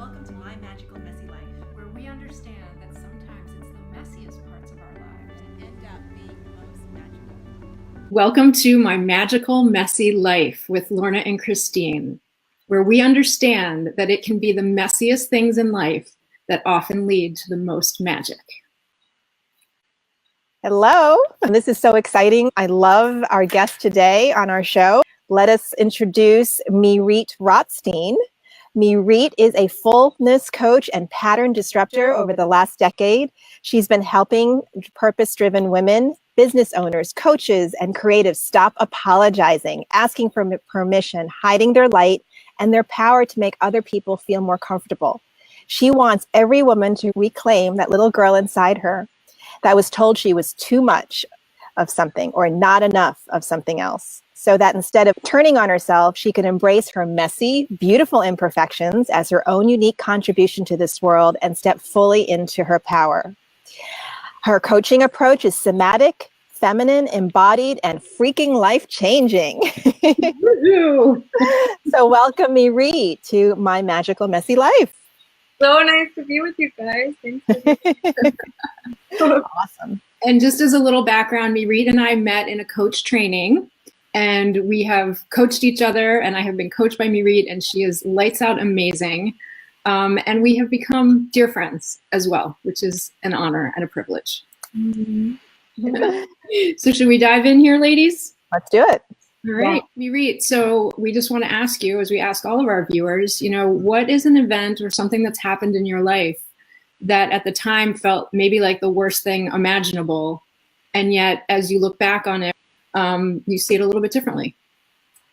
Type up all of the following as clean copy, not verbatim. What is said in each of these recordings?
Welcome to My Magical Messy Life, where we understand that sometimes it's the messiest parts of our lives that end up being most magical. Welcome to My Magical Messy Life with Lorna and Christine, where we understand that it can be the messiest things in life that often lead to the most magic. Hello, this is so exciting. I love our guest today on our show. Let us introduce Myrite Rothstein. Myrite is a fullness coach and pattern disruptor over the last decade. She's been helping purpose-driven women, business owners, coaches, and creatives stop apologizing, asking for permission, hiding their light and their power to make other people feel more comfortable. She wants every woman to reclaim that little girl inside her that was told she was too much of something or not enough of something else, so that instead of turning on herself, she could embrace her messy, beautiful imperfections as her own unique contribution to this world and step fully into her power. Her coaching approach is somatic, feminine, embodied, and freaking life-changing. So welcome, Myrite, to My Magical Messy Life. So nice to be with you guys. Thanks for Awesome. And just as a little background, Myrite and I met in a coach training, and we have coached each other, and I have been coached by Myrite, and she is lights out amazing. And we have become dear friends as well, which is an honor and a privilege. Mm-hmm. So should we dive in here, ladies? Let's do it. All right, Myrite, so we just want to ask you, as we ask all of our viewers, what is an event or something that's happened in your life that at the time felt maybe like the worst thing imaginable, and yet as you look back on it, you see it a little bit differently?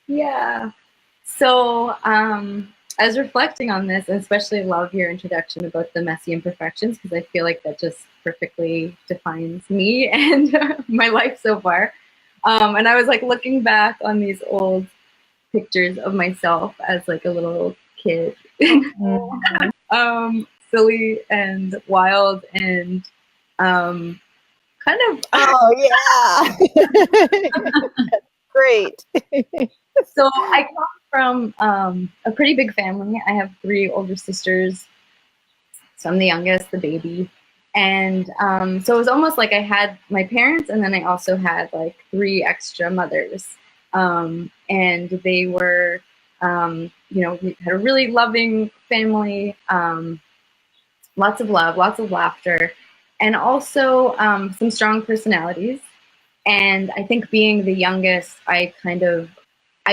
Yeah. So I was reflecting on this, and especially love your introduction about the messy imperfections, because I feel like that just perfectly defines me and my life so far. And I was like looking back on these old pictures of myself as like a little kid. Silly and wild and kind of oh yeah. Great. So I come from a pretty big family. I have 3 older sisters, so I'm the youngest, the baby. And so it was almost like I had my parents, and then I also had like 3 extra mothers. And they were, we had a really loving family, lots of love, lots of laughter, and also some strong personalities. And I think being the youngest, I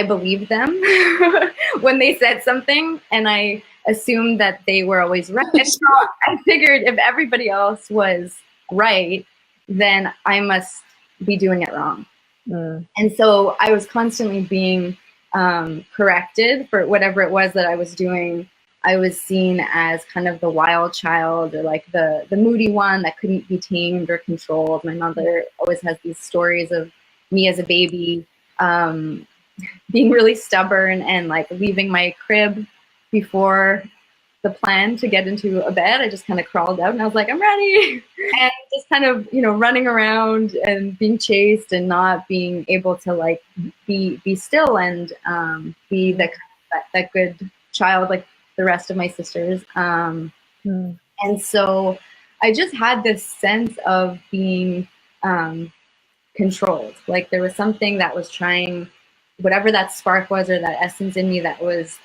believed them when they said something, and I assumed that they were always right. And so I figured if everybody else was right, then I must be doing it wrong. And so I was constantly being corrected for whatever it was that I was doing. I was seen as kind of the wild child, or like the moody one that couldn't be tamed or controlled. My mother always has these stories of me as a baby being really stubborn and like leaving my crib before the plan to get into a bed. I just kind of crawled out and I was like, I'm ready. And just kind of, running around and being chased and not being able to like be still and be that good child like the rest of my sisters. And so I just had this sense of being controlled. Like there was something that was trying, whatever that spark was or that essence in me that was,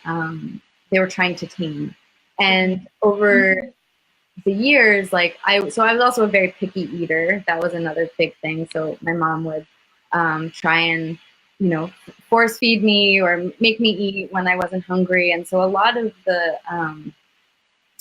they were trying to tame. And over the years, I was also a very picky eater. That was another big thing. So my mom would try and, force feed me or make me eat when I wasn't hungry. And so a lot of the,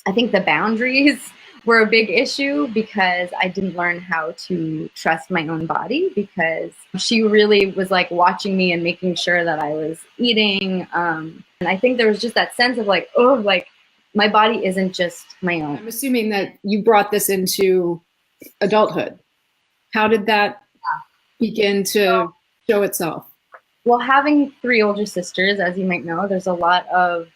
I think the boundaries were a big issue because I didn't learn how to trust my own body, because she really was like watching me and making sure that I was eating. And I think there was just that sense of like, oh, like my body isn't just my own. I'm assuming that you brought this into adulthood. How did that begin to show itself? Well, having 3 older sisters, as you might know, there's a lot of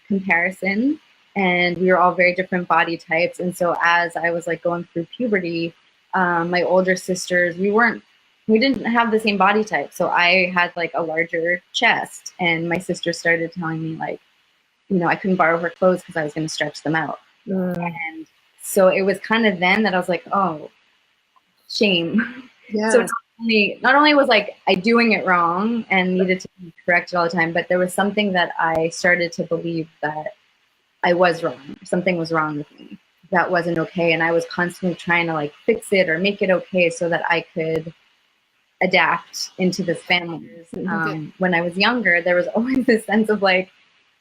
comparison. And we were all very different body types. And so as I was like going through puberty, my older sisters, we didn't have the same body type. So I had like a larger chest, and my sister started telling me like, I couldn't borrow her clothes because I was going to stretch them out. And so it was kind of then that I was like, oh, shame. Yes. So not only was like I doing it wrong and needed to be corrected all the time, but there was something that I started to believe that I was wrong. Something was wrong with me. That wasn't okay. And I was constantly trying to like fix it or make it okay so that I could adapt into this family. When I was younger, there was always this sense of like,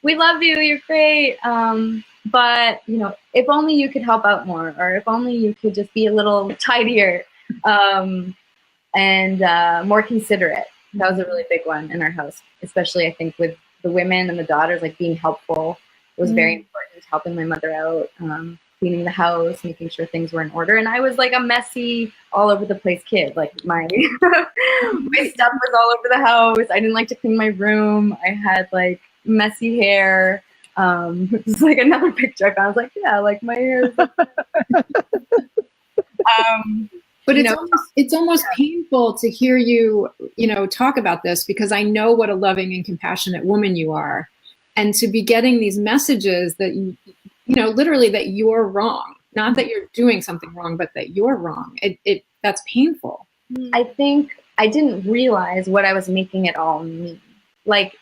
we love you, you're great. But if only you could help out more, or if only you could just be a little tidier and more considerate. That was a really big one in our house, especially I think with the women and the daughters, like being helpful was very important, helping my mother out, cleaning the house, making sure things were in order. And I was like a messy, all over the place kid. Like my my stuff was all over the house. I didn't like to clean my room. I had like messy hair. It's like another picture. I was like, yeah, like my hair is like but it's almost painful to hear you, talk about this, because I know what a loving and compassionate woman you are. And to be getting these messages that literally that you're wrong, not that you're doing something wrong, but that you're wrong. That's painful. I think I didn't realize what I was making it all mean. Like,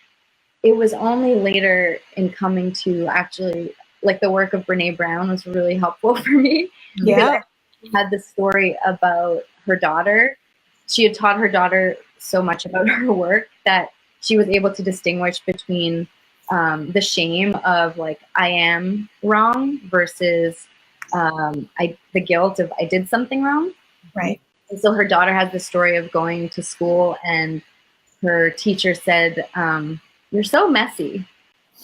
it was only later in coming to actually, like, the work of Brene Brown was really helpful for me. Yeah. She had this story about her daughter. She had taught her daughter so much about her work that she was able to distinguish between the shame of like, I am wrong versus the guilt of I did something wrong. Right. And so her daughter had the story of going to school and her teacher said, you're so messy.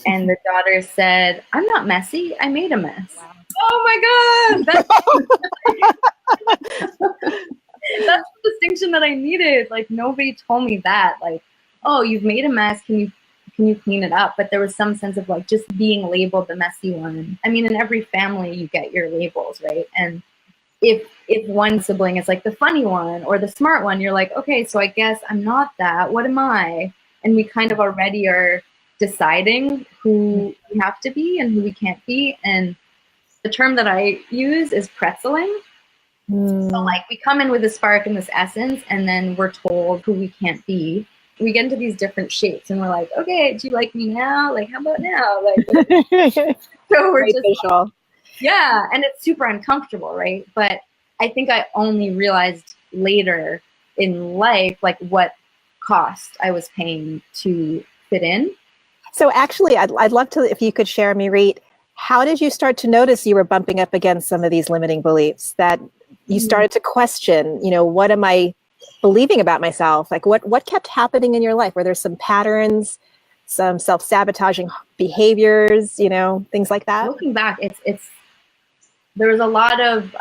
And the daughter said, I'm not messy. I made a mess. Wow. Oh my God. That's the distinction that I needed. Like, nobody told me that. Like, oh, you've made a mess. Can you clean it up? But there was some sense of like just being labeled the messy one. I mean, in every family you get your labels, right? And if one sibling is like the funny one or the smart one, you're like, okay, so I guess I'm not that. What am I? And we kind of already are deciding who we have to be and who we can't be. And the term that I use is pretzeling. So like we come in with a spark and this essence, and then we're told who we can't be. We get into these different shapes and we're like, okay, do you like me now? Like, how about now? Like, so we're just visual. Yeah. And it's super uncomfortable, right? But I think I only realized later in life, like what cost I was paying to fit in. So actually, I'd love to, if you could share, Myrite, how did you start to notice you were bumping up against some of these limiting beliefs, that you started to question, what am I believing about myself? Like what kept happening in your life? Were there some patterns, some self-sabotaging behaviors, things like that? Looking back, there was a lot of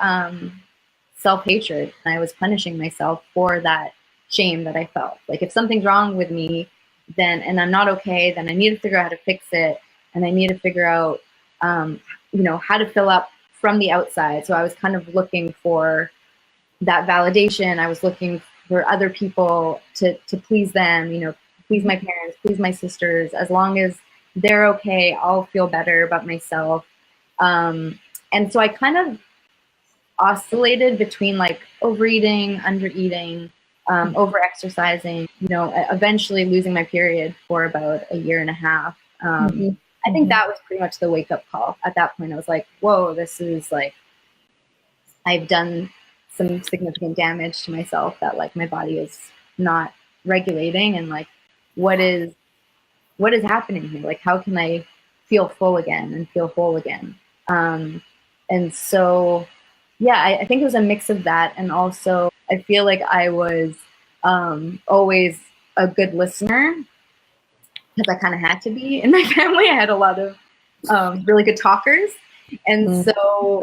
self-hatred. I was punishing myself for that shame that I felt. Like if something's wrong with me, and I'm not okay, then I need to figure out how to fix it. And I need to figure out, how to fill up from the outside. So I was kind of looking for that validation. I was looking for other people to please them, please my parents, please my sisters. As long as they're okay, I'll feel better about myself. And so I kind of oscillated between like overeating, undereating, over-exercising, eventually losing my period for about a year and a half. I think that was pretty much the wake-up call. At that point, I was like, whoa, this is like, I've done some significant damage to myself that like my body is not regulating, and like, what is happening here? Like, how can I feel full again and feel whole again? And so, yeah, I think it was a mix of that. And also I feel like I was always a good listener, because I kind of had to be in my family. I had a lot of really good talkers. And so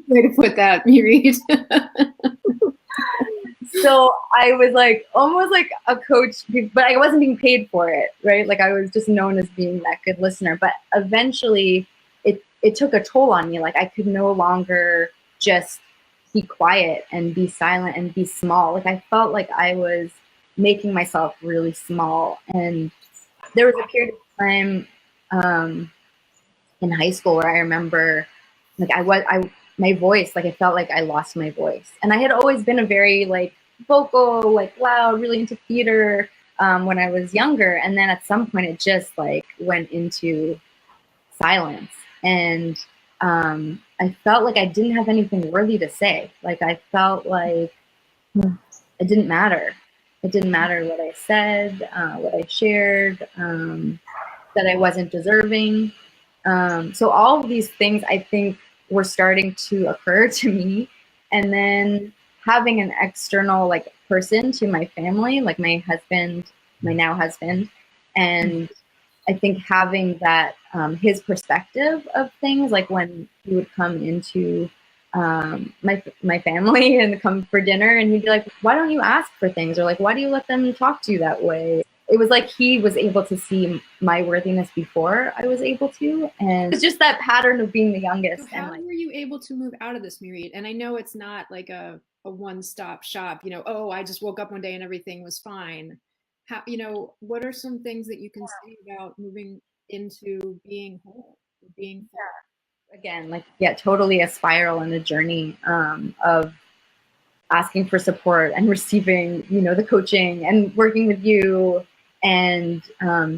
way to put that, Myrite. So I was like almost like a coach, but I wasn't being paid for it, right? Like I was just known as being that good listener. But eventually it took a toll on me. Like I could no longer just be quiet and be silent and be small. Like I felt like I was making myself really small. And there was a period of time in high school where I remember like my voice, like I felt like I lost my voice. And I had always been a very like vocal, like loud, really into theater when I was younger. And then at some point it just like went into silence. And I felt like I didn't have anything worthy to say. Like I felt like it didn't matter. It didn't matter what I said, what I shared, that I wasn't deserving. So all of these things I think were starting to occur to me. And then having an external like person to my family, like my husband, my now husband, and I think having that his perspective of things, like when he would come into my family and come for dinner, and he'd be like, "Why don't you ask for things?" Or like, "Why do you let them talk to you that way?" It was like he was able to see my worthiness before I was able to, and it's just that pattern of being the youngest. So how were you able to move out of this, Myrite? And I know it's not like a one-stop shop, you know, oh, I just woke up one day and everything was fine. How, you know, what are some things that you can say about moving into being whole, being Again, like, yeah, totally a spiral and a journey of asking for support and receiving, you know, the coaching and working with you and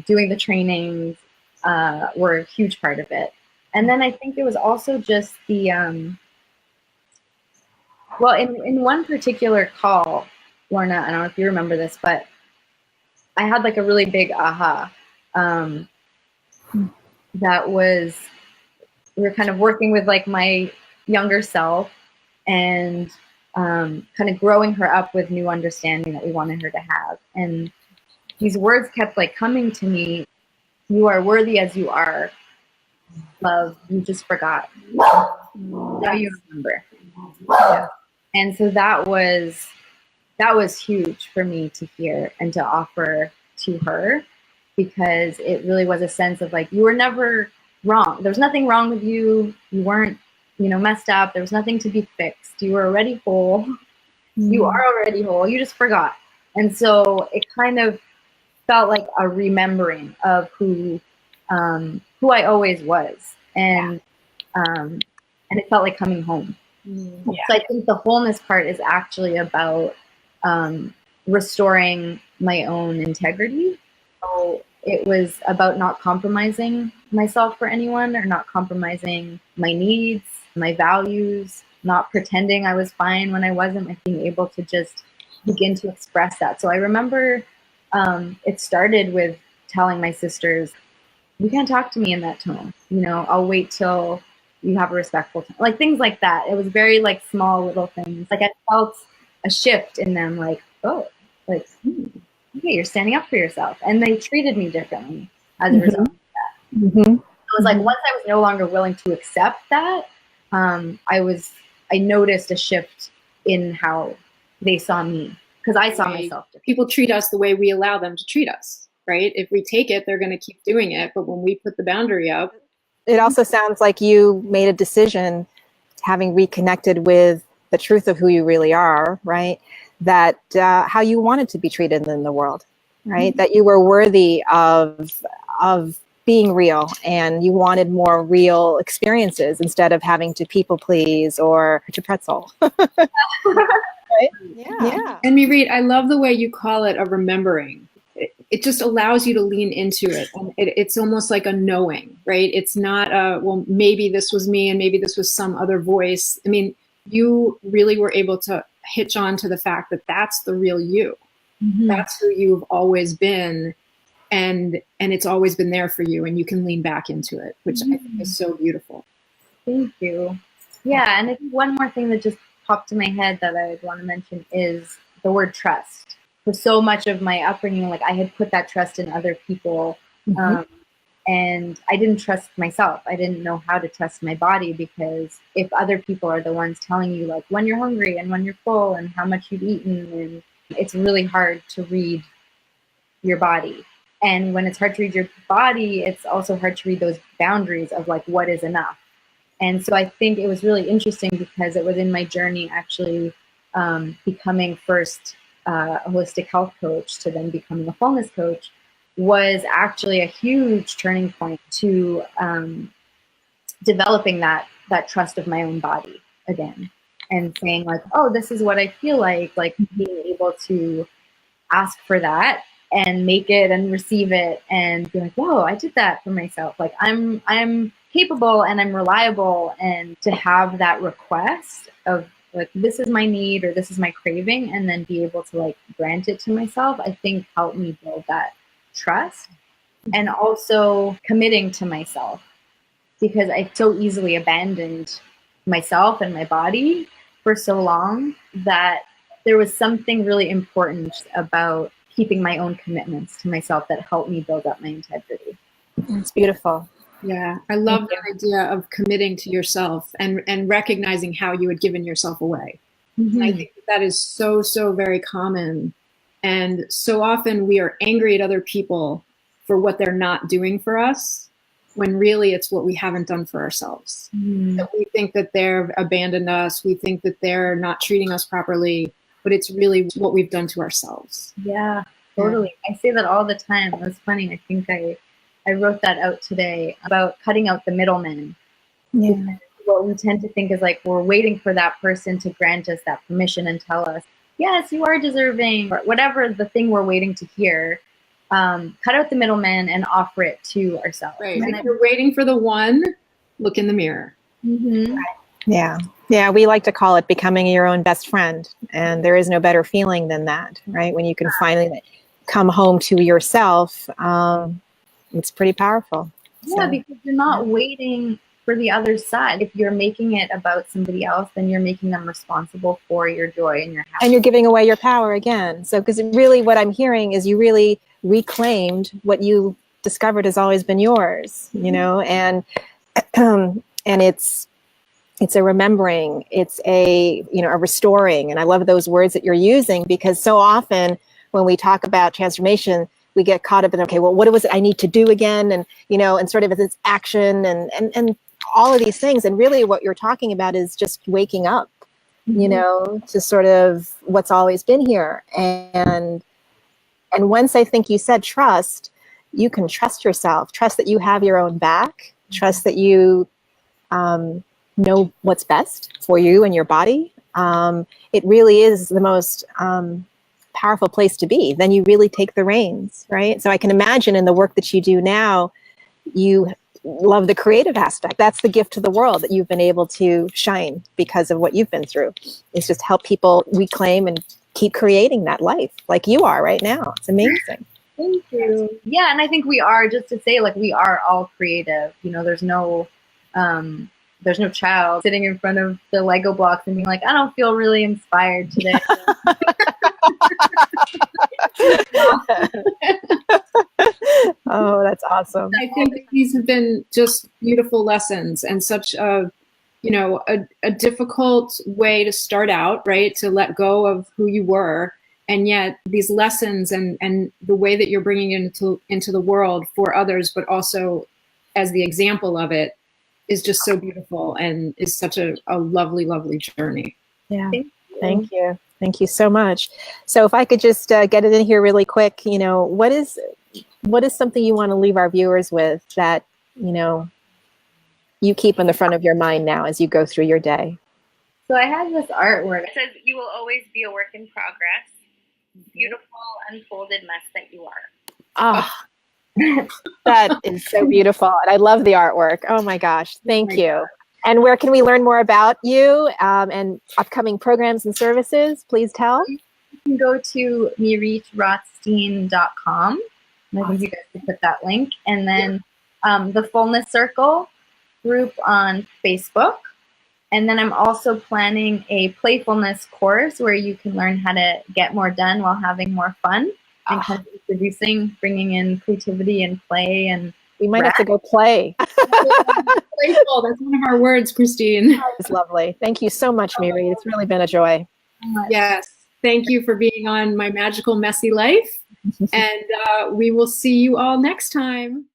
doing the trainings were a huge part of it. And then I think it was also just the, well, in one particular call, Lorna, I don't know if you remember this, but I had like a really big aha that was, we were kind of working with like my younger self and kind of growing her up with new understanding that we wanted her to have. And these words kept like coming to me. You are worthy as you are. Love, you just forgot. Now you remember. Yeah. And so that was huge for me to hear and to offer to her, because it really was a sense of like, you were never wrong. There was nothing wrong with you. You weren't, you know, messed up. There was nothing to be fixed. You were already whole. You are already whole. You just forgot. And so it kind of felt like a remembering of who I always was. And it felt like coming home. Yeah. So I think the wholeness part is actually about restoring my own integrity. So it was about not compromising myself for anyone, or not compromising my needs, my values, not pretending I was fine when I wasn't, like being able to just begin to express that. So I remember it started with telling my sisters, you can't talk to me in that tone. You know, I'll wait till you have a respectful tone. Like things like that. It was very like small little things. Like I felt a shift in them, like, oh, like, okay, you're standing up for yourself. And they treated me differently as a result of that. It was like once I was no longer willing to accept that, I noticed a shift in how they saw me, because I saw myself differently. People treat us the way we allow them to treat us, right? If we take it, they're going to keep doing it. But when we put the boundary up. It also sounds like you made a decision, having reconnected with the truth of who you really are, right? That how you wanted to be treated in the world, right? That you were worthy of being real, and you wanted more real experiences instead of having to people please or to pretzel. Right? Yeah. And Myrite, I love the way you call it a remembering. It just allows you to lean into it. And it's almost like a knowing, right? It's not a, well, maybe this was me and maybe this was some other voice. I mean, you really were able to hitch on to the fact that that's the real you. That's who you've always been. And it's always been there for you, and you can lean back into it, which I think is so beautiful. Thank you. Yeah, and I think one more thing that just popped in my head that I would want to mention is the word trust. For so much of my upbringing, like I had put that trust in other people, and I didn't trust myself. I didn't know how to trust my body, because if other people are the ones telling you like when you're hungry and when you're full and how much you've eaten, and it's really hard to read your body. And when it's hard to read your body, it's also hard to read those boundaries of like what is enough. And so I think it was really interesting, because it was in my journey actually becoming first a holistic health coach to then becoming a wellness coach. was actually a huge turning point to developing that trust of my own body again, and saying like, oh, this is what I feel like being able to ask for that and make it and receive it and be like, whoa, I did that for myself. Like I'm capable and I'm reliable, and to have that request of like, this is my need or this is my craving, and then be able to like grant it to myself, I think helped me build that trust. And also committing to myself, because I so easily abandoned myself and my body for so long that there was something really important about keeping my own commitments to myself that helped me build up my integrity. It's beautiful. Yeah, I love the idea of committing to yourself and recognizing how you had given yourself away. Mm-hmm. I think that is so, so very common. And so often we are angry at other people for what they're not doing for us, when really it's what we haven't done for ourselves. Mm-hmm. That we think that they've abandoned us, we think that they're not treating us properly, but it's really what we've done to ourselves. Yeah, totally. I say that all the time. It was funny. I think I wrote that out today about cutting out the middleman. Yeah. What we tend to think is like we're waiting for that person to grant us that permission and tell us, yes, you are deserving, or whatever the thing we're waiting to hear. Cut out the middleman and offer it to ourselves. Right. And if you're waiting for the one, look in the mirror. Mm-hmm. Yeah. Yeah. We like to call it becoming your own best friend. And there is no better feeling than that, right? When you can finally come home to yourself, it's pretty powerful. Yeah, So, because you're not waiting for the other side. If you're making it about somebody else, then you're making them responsible for your joy and your happiness. and you're giving away your power again. So, because really what I'm hearing is you really reclaimed what you discovered has always been yours, you know, and it's a remembering, it's a, you know, a restoring. And I love those words that you're using, because so often when we talk about transformation, we get caught up in, okay, well, what was it I need to do again? And, you know, and sort of it's action and all of these things. And really what you're talking about is just waking up, you know, to sort of what's always been here. And once I think you said trust, you can trust yourself, trust that you have your own back, trust that you know what's best for you and your body. It really is the most powerful place to be. Then you really take the reins, right? So I can imagine in the work that you do now, you love the creative aspect. That's the gift to the world, that you've been able to shine because of what you've been through. It's just help people reclaim and keep creating that life like you are right now. It's amazing. Thank you. Yeah, and I think we are, just to say, like, we are all creative. You know, there's no child sitting in front of the Lego blocks and being like, I don't feel really inspired today. Oh, that's awesome. I think these have been just beautiful lessons, and such a, you know, a difficult way to start out, right? To let go of who you were. And yet these lessons and the way that you're bringing it into the world for others, but also as the example of it, is just so beautiful and is such a lovely, lovely journey. Yeah. Thank you. Thank you so much. So if I could just get it in here really quick, you know, what is something you want to leave our viewers with that, you know, you keep in the front of your mind now as you go through your day? So I have this artwork. It says, you will always be a work in progress. Beautiful, unfolded mess that you are. Oh, that is so beautiful. And I love the artwork. Oh my gosh. Thank you. And where can we learn more about you and upcoming programs and services? Please tell. You can go to MyriteRothstein.com. I think you guys can put that link. And then the Fullness Circle group on Facebook. And then I'm also planning a playfulness course where you can learn how to get more done while having more fun and kind of introducing, bringing in creativity and play. And we might have to go play. Playful. That's one of our words, Christine. It's lovely. Thank you so much, Myrite. It's really been a joy. Yes. Thank you for being on My Magical Messy Life. And we will see you all next time.